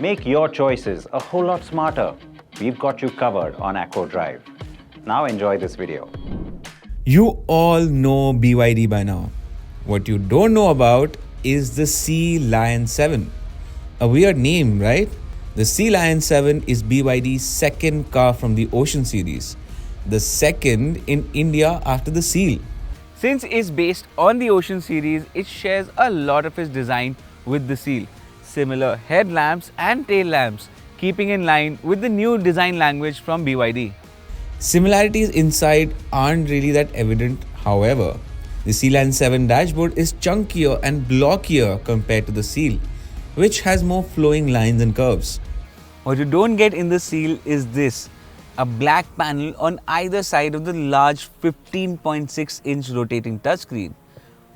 Make your choices a whole lot smarter. We've got you covered on Acro Drive. Now enjoy this video. You all know BYD by now. What you don't know about is the Sealion7. A weird name, right? The Sealion7 is BYD's second car from the Ocean series. The second in India after the Seal. Since it's based on the Ocean series, it shares a lot of its design with the Seal. Similar headlamps and tail lamps, keeping in line with the new design language from BYD. Similarities inside aren't really that evident, however. The Sealion7 dashboard is chunkier and blockier compared to the Seal, which has more flowing lines and curves. What you don't get in the Seal is this, a black panel on either side of the large 15.6-inch rotating touchscreen.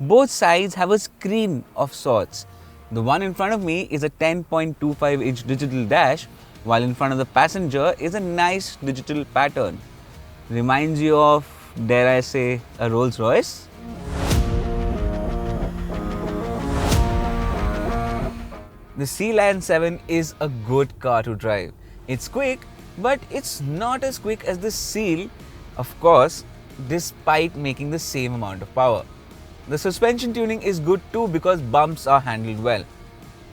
Both sides have a screen of sorts. The one in front of me is a 10.25-inch digital dash, while in front of the passenger is a nice digital pattern. Reminds you of, dare I say, a Rolls Royce? The Sealion7 is a good car to drive. It's quick, but it's not as quick as the Seal, of course, despite making the same amount of power. The suspension tuning is good too because bumps are handled well.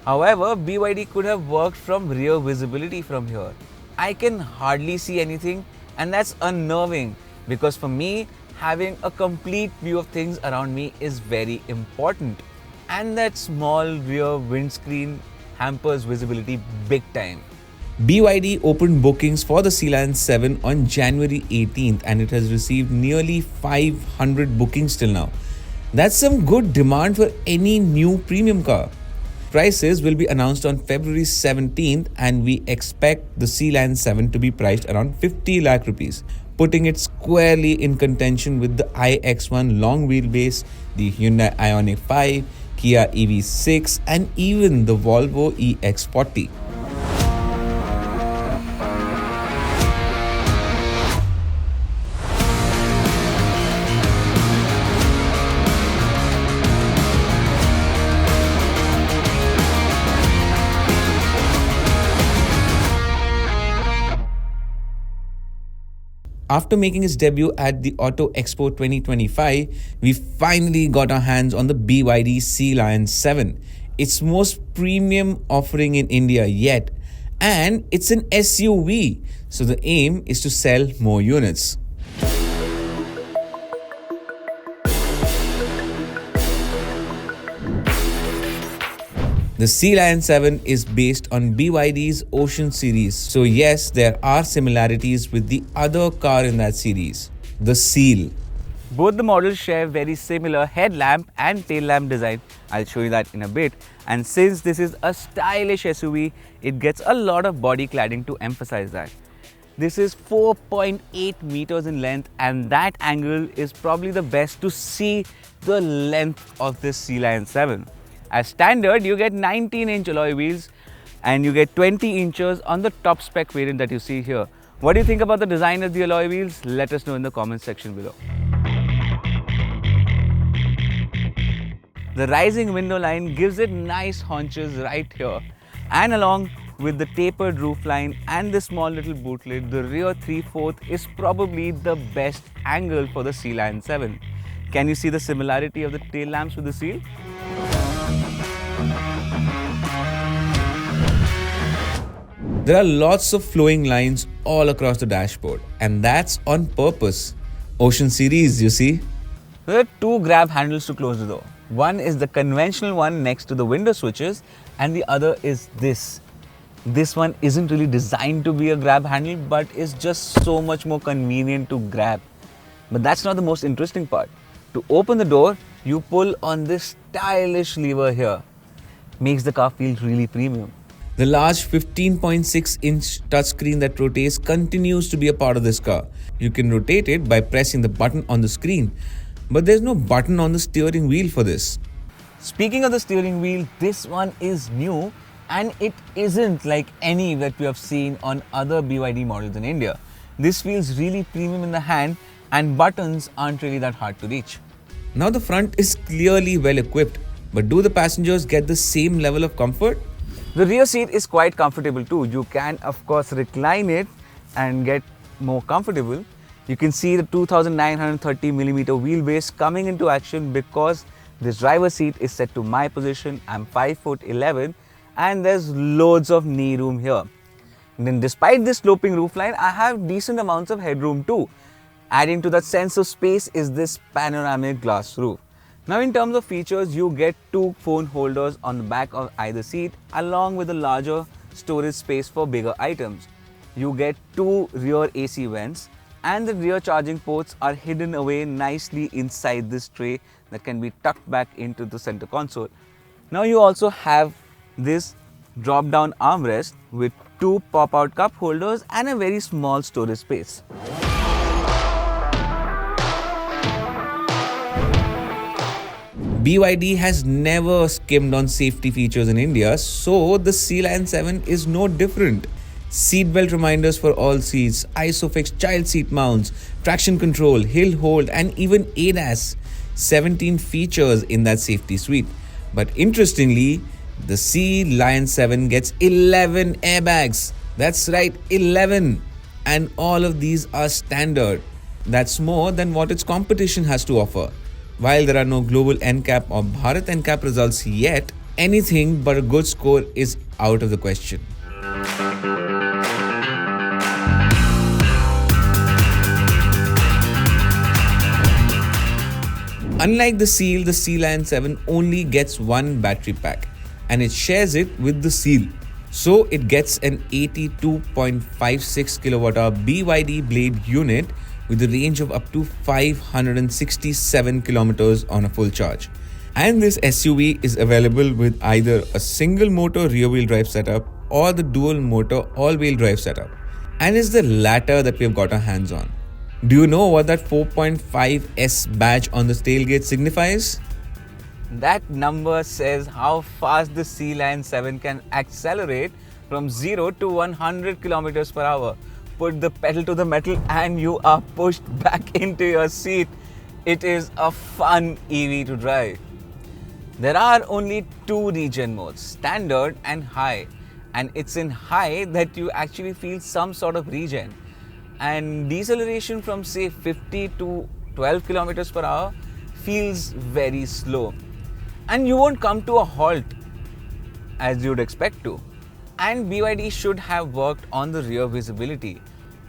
However, BYD could have worked from rear visibility from here. I can hardly see anything, and that's unnerving because for me, having a complete view of things around me is very important. And that small rear windscreen hampers visibility big time. BYD opened bookings for the Sealion7 on January 18th and it has received nearly 500 bookings till now. That's some good demand for any new premium car. Prices will be announced on February 17th and we expect the Sealion7 to be priced around 50 lakh rupees, putting it squarely in contention with the iX1 long wheelbase, the Hyundai Ioniq 5, Kia EV6 and even the Volvo EX40. After making its debut at the Auto Expo 2025, we finally got our hands on the BYD Sealion7, its most premium offering in India yet, and it's an SUV, so the aim is to sell more units. The Sealion7 is based on BYD's Ocean series, so yes, there are similarities with the other car in that series, the Seal. Both the models share very similar headlamp and tail lamp design. I'll show you that in a bit. And since this is a stylish SUV, it gets a lot of body cladding to emphasize that. This is 4.8 meters in length and that angle is probably the best to see the length of this Sealion7. As standard, you get 19-inch alloy wheels and you get 20 inches on the top spec variant that you see here. What do you think about the design of the alloy wheels? Let us know in the comments section below. The rising window line gives it nice haunches right here, and along with the tapered roofline and the small little boot lid, the rear 3/4 is probably the best angle for the Sealion7. Can you see the similarity of the tail lamps with the Seal? There are lots of flowing lines all across the dashboard, and that's on purpose. Ocean series, you see. There are two grab handles to close the door. One is the conventional one next to the window switches, and the other is this. This one isn't really designed to be a grab handle, but is just so much more convenient to grab. But that's not the most interesting part. To open the door, you pull on this stylish lever here. Makes the car feel really premium. The large 15.6-inch touchscreen that rotates continues to be a part of this car. You can rotate it by pressing the button on the screen, but there's no button on the steering wheel for this. Speaking of the steering wheel, this one is new and it isn't like any that we have seen on other BYD models in India. This feels really premium in the hand and buttons aren't really that hard to reach. Now the front is clearly well equipped, but do the passengers get the same level of comfort? The rear seat is quite comfortable too. You can of course recline it and get more comfortable. You can see the 2930mm wheelbase coming into action because this driver's seat is set to my position. I'm 5'11" and there's loads of knee room here. And then despite this sloping roofline, I have decent amounts of headroom too. Adding to that sense of space is this panoramic glass roof. Now in terms of features, you get 2 phone holders on the back of either seat along with a larger storage space for bigger items. You get 2 rear AC vents and the rear charging ports are hidden away nicely inside this tray that can be tucked back into the center console. Now you also have this drop down armrest with 2 pop-out cup holders and a very small storage space. BYD has never skimmed on safety features in India, so the Sealion7 is no different. Seatbelt reminders for all seats, ISOFIX child seat mounts, traction control, hill hold and even ADAS. 17 features in that safety suite. But interestingly, the Sealion7 gets 11 airbags. That's right, 11. And all of these are standard. That's more than what its competition has to offer. While there are no global NCAP or Bharat NCAP results yet, anything but a good score is out of the question. Unlike the Seal, the Sealion7 only gets one battery pack and it shares it with the Seal. So it gets an 82.56 kWh BYD Blade unit with a range of up to 567 kilometers on a full charge. And this SUV is available with either a single motor rear-wheel drive setup or the dual motor all-wheel drive setup. And it's the latter that we've got our hands on. Do you know what that 4.5S badge on the tailgate signifies? That number says how fast the Sealion7 can accelerate from 0 to 100 kilometers per hour. Put the pedal to the metal and you are pushed back into your seat. It is a fun EV to drive. There are only 2 regen modes, standard and high. And it's in high that you actually feel some sort of regen. And deceleration from say 50 to 12 kilometers per hour feels very slow. And you won't come to a halt as you'd expect to. And BYD should have worked on the rear visibility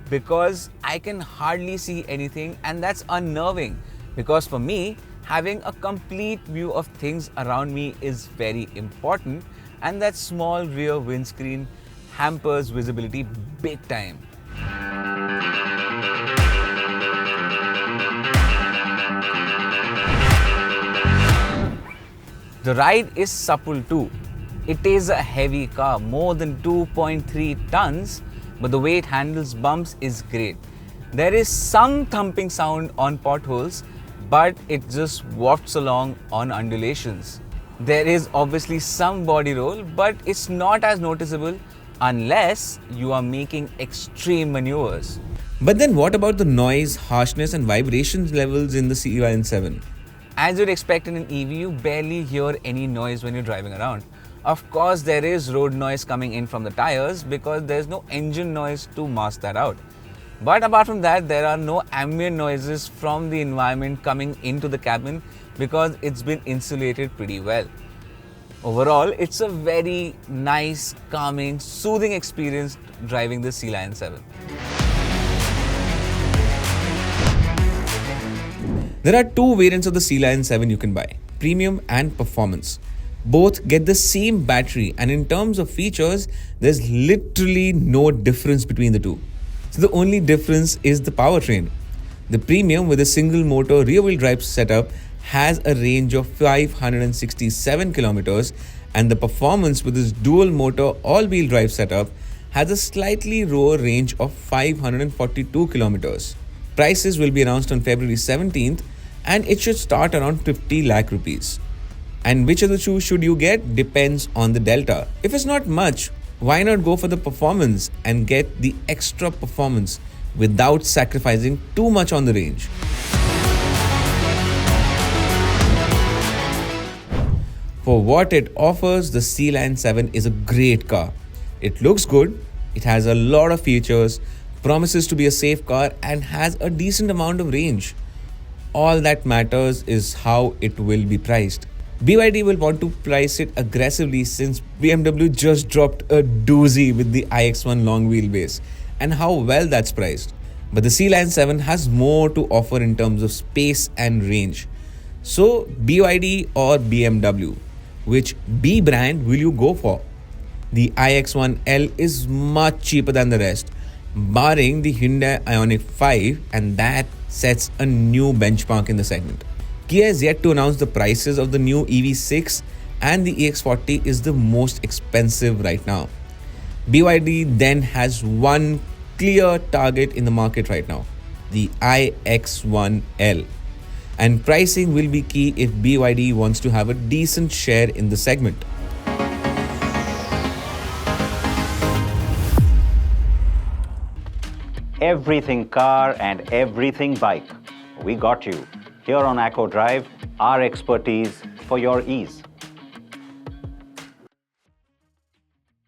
because I can hardly see anything and that's unnerving because for me, having a complete view of things around me is very important and that small rear windscreen hampers visibility big time. The ride is supple too. It is a heavy car, more than 2.3 tons, but the way it handles bumps is great. There is some thumping sound on potholes, but it just wafts along on undulations. There is obviously some body roll, but it's not as noticeable unless you are making extreme maneuvers. But then what about the noise, harshness and vibrations levels in the Sealion7? As you'd expect in an EV, you barely hear any noise when you're driving around. Of course, there is road noise coming in from the tires because there's no engine noise to mask that out. But apart from that, there are no ambient noises from the environment coming into the cabin because it's been insulated pretty well. Overall, it's a very nice, calming, soothing experience driving the Sealion7. There are 2 variants of the Sealion7 you can buy, Premium and Performance. Both get the same battery and in terms of features, there's literally no difference between the two. So the only difference is the powertrain. The Premium with a single motor rear-wheel drive setup has a range of 567 kilometers and the Performance with its dual motor all-wheel drive setup has a slightly lower range of 542 kilometers. Prices will be announced on February 17th and it should start around 50 lakh rupees. And which of the two should you get depends on the delta. If it's not much, why not go for the Performance and get the extra performance without sacrificing too much on the range? For what it offers, the Sealion7 is a great car. It looks good, it has a lot of features, promises to be a safe car, and has a decent amount of range. All that matters is how it will be priced. BYD will want to price it aggressively since BMW just dropped a doozy with the iX1 long wheelbase and how well that's priced. But the Sealion7 has more to offer in terms of space and range. So, BYD or BMW, which B brand will you go for? The iX1L is much cheaper than the rest, barring the Hyundai Ioniq 5, and that sets a new benchmark in the segment. Kia is yet to announce the prices of the new EV6, and the EX40 is the most expensive right now. BYD then has one clear target in the market right now, the iX1L. And pricing will be key if BYD wants to have a decent share in the segment. Everything car and everything bike. We got you. Here on Acco Drive, our expertise for your ease.